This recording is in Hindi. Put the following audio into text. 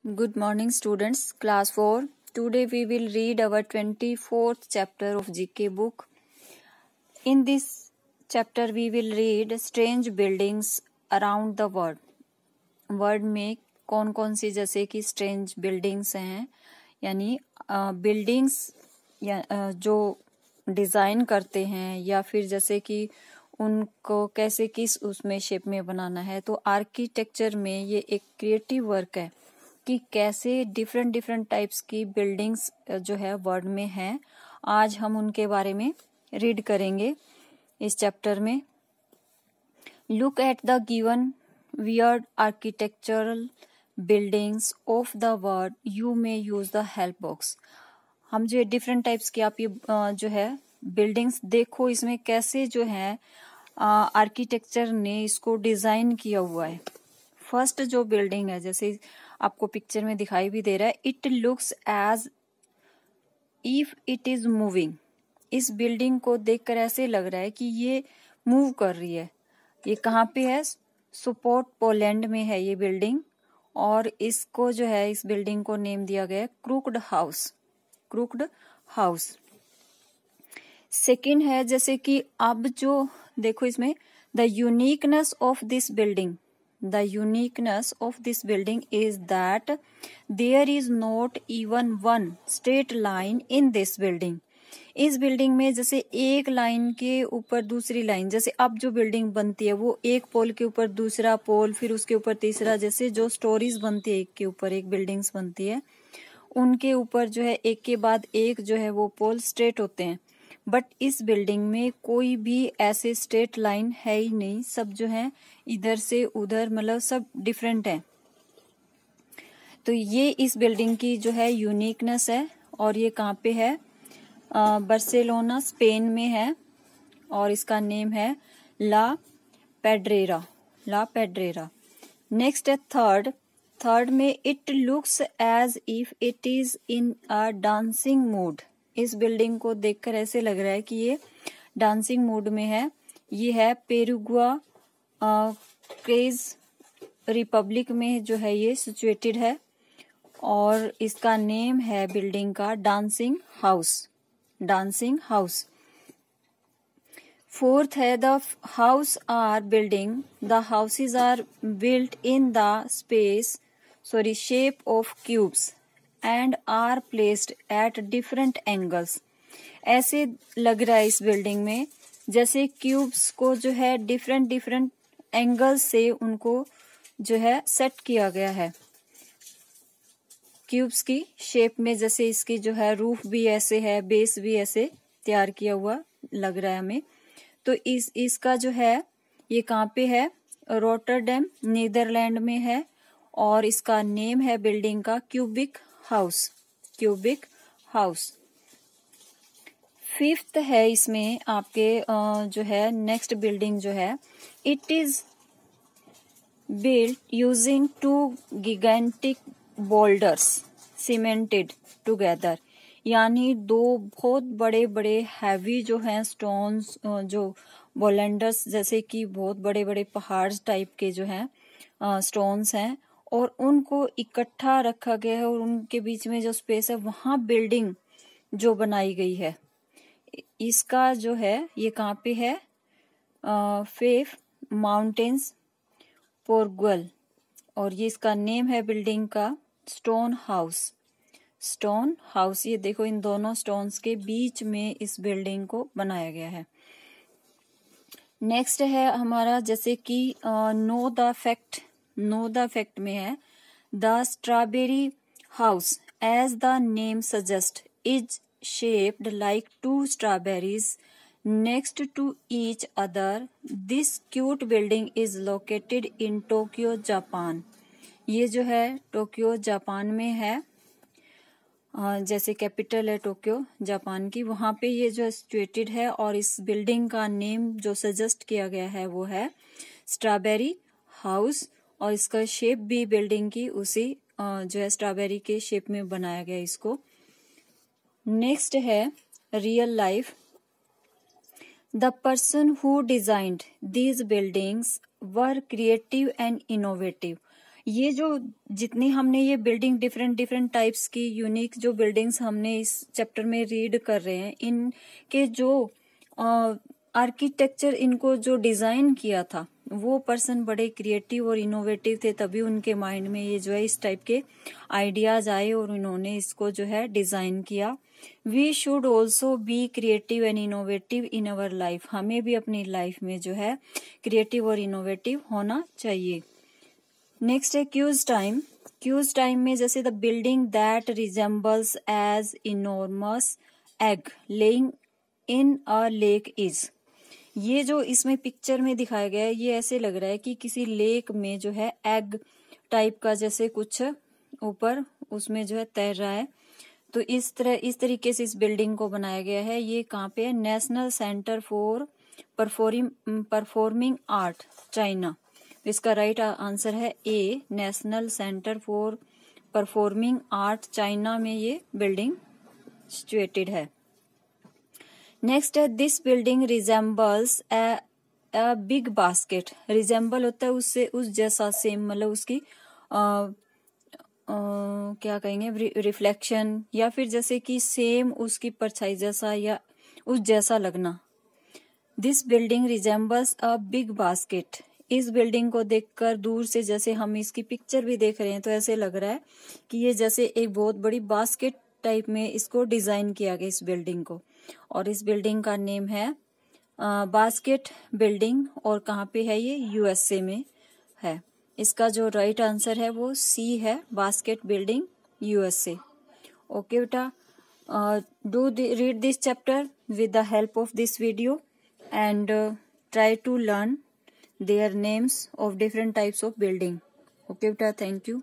Good morning students, class 4. Today we will read our 24th chapter of GK book. In this chapter we will read strange buildings around the world. World में कौन कौन सी जैसे कि स्ट्रेंज बिल्डिंग्स हैं, यानी बिल्डिंग्स या जो डिज़ाइन करते हैं या फिर जैसे कि उनको कैसे किस उसमें शेप में बनाना है। तो आर्किटेक्चर में ये एक क्रिएटिव वर्क है कि कैसे डिफरेंट टाइप्स की बिल्डिंग्स जो है वर्ल्ड में हैं। आज हम उनके बारे में रीड करेंगे इस चैप्टर में। Look at the given weird architectural buildings of the world, you may use the help box. हम जो डिफरेंट टाइप्स की आप ये जो है बिल्डिंग्स देखो, इसमें कैसे जो है आर्किटेक्चर ने इसको डिजाइन किया हुआ है। फर्स्ट जो बिल्डिंग है, जैसे आपको पिक्चर में दिखाई भी दे रहा है, it looks as if it is moving. इस बिल्डिंग को देखकर ऐसे लग रहा है कि ये मूव कर रही है। ये कहाँ पे है? सोपोट, पोलैंड में है ये बिल्डिंग। और इसको जो है, इस बिल्डिंग को नेम दिया गया है crooked house. Crooked house. Second है जैसे कि अब जो देखो इसमें the uniqueness of this building, the uniqueness of this building is that there is not even one straight line in this building. इस बिल्डिंग में जैसे एक लाइन के ऊपर दूसरी लाइन, जैसे अब जो बिल्डिंग बनती है वो एक पोल के ऊपर दूसरा पोल, फिर उसके ऊपर तीसरा, जैसे जो स्टोरीज बनती है एक के ऊपर एक बिल्डिंग्स बनती है, उनके ऊपर जो है एक के बाद एक जो है वो पोल स्ट्रेट होते हैं। बट इस बिल्डिंग में कोई भी ऐसे स्ट्रेट लाइन है ही नहीं, सब जो है इधर से उधर, मतलब सब डिफरेंट है। तो ये इस बिल्डिंग की जो है यूनिकनेस है। और ये कहाँ पे है? बार्सिलोना, स्पेन में है। और इसका नेम है La Pedrera. La Pedrera. Next है थर्ड में it looks as if it is in a dancing mood. इस बिल्डिंग को देखकर ऐसे लग रहा है कि ये डांसिंग मूड में है। ये है पेरुगुआ क्रेज रिपब्लिक में जो है ये सिचुएटेड है। और इसका नेम है बिल्डिंग का dancing house. Dancing house. Fourth है the house are building, the houses are built in the shape of cubes and are placed at different angles. ऐसे लग रहा है इस बिल्डिंग में जैसे क्यूब्स को जो है डिफरेंट एंगल्स से उनको जो है सेट किया गया है क्यूब्स की शेप में। जैसे इसकी जो है रूफ भी ऐसे है, बेस भी ऐसे तैयार किया हुआ लग रहा है हमें। तो इसका जो है ये कहाँ पे है? रोटरडैम, नीदरलैंड में है। और इसका नेम है बिल्डिंग का cubic house. Cubic house. Fifth है इसमें आपके जो है नेक्स्ट बिल्डिंग जो है, it is built using two gigantic boulders cemented together. यानी दो बहुत बड़े बड़े हैवी जो हैं स्टोन्स, जो बोलेंडर्स जैसे कि बहुत बड़े बड़े पहाड़ टाइप के जो हैं स्टोन्स हैं, और उनको इकट्ठा रखा गया है और उनके बीच में जो स्पेस है वहां बिल्डिंग जो बनाई गई है। इसका जो है ये कहाँ पे है? फेफ माउंटेन्स, पोर्गुल। और ये इसका नेम है बिल्डिंग का स्टोन हाउस। Stone house. ये देखो इन दोनों स्टोन्स के बीच में इस बिल्डिंग को बनाया गया है। नेक्स्ट है हमारा जैसे कि नो द फैक्ट में है the strawberry house as the name suggest is shaped like two strawberries next to each other. This cute building is located in Tokyo, Japan. ये जो है टोक्यो जापान में है, जैसे कैपिटल है टोक्यो जापान की, वहां पे ये जो सिचुएटेड है। और इस बिल्डिंग का नेम जो सजेस्ट किया गया है वो है स्ट्रॉबेरी हाउस। और इसका शेप भी बिल्डिंग की उसी जो है स्ट्रॉबेरी के शेप में बनाया गया इसको। नेक्स्ट है real life. The person who designed these buildings were creative and innovative. ये जो जितनी हमने ये बिल्डिंग डिफरेंट टाइप्स की यूनिक जो बिल्डिंग्स हमने इस चैप्टर में रीड कर रहे हैं, इनके जो आर्किटेक्चर, इनको जो डिजाइन किया था वो पर्सन बड़े क्रिएटिव और इनोवेटिव थे, तभी उनके माइंड में ये जो है इस टाइप के आइडियाज आए और उन्होंने इसको जो है डिजाइन किया। We should also be creative and innovative in our life. हमें भी अपनी लाइफ में जो है क्रिएटिव और इनोवेटिव होना चाहिए। नेक्स्ट है क्यूज टाइम। क्यूज टाइम में जैसे the building that resembles as enormous egg laying in a lake is. ये जो इसमें पिक्चर में दिखाया गया है, ये ऐसे लग रहा है कि किसी लेक में जो है एग टाइप का जैसे कुछ ऊपर उसमें जो है तैर रहा है। तो इस तरीके से इस बिल्डिंग को बनाया गया है। ये कहाँ पे है? National centre for performing art, China. इसका राइट आंसर है A, national centre for performing art, China में ये बिल्डिंग सिचुएटेड है। नेक्स्ट है this building resembles a big basket. Resemble होता है उससे उस जैसा, सेम, मतलब उसकी क्या कहेंगे, रिफ्लेक्शन, या फिर जैसे कि सेम उसकी परछाई जैसा या उस जैसा लगना। This building resembles a big basket. इस बिल्डिंग को देखकर दूर से, जैसे हम इसकी पिक्चर भी देख रहे हैं, तो ऐसे लग रहा है कि ये जैसे एक बहुत बड़ी बास्केट टाइप में इसको डिजाइन किया गया इस बिल्डिंग को। और इस बिल्डिंग का नेम है बास्केट बिल्डिंग। और कहाँ पे है ये? यूएसए में है। इसका जो राइट आंसर है वो सी है, बास्केट बिल्डिंग यूएसए। ओके बेटा, do read this chapter with the help of this video and try to learn their names of different types of building. Okay beta, thank you.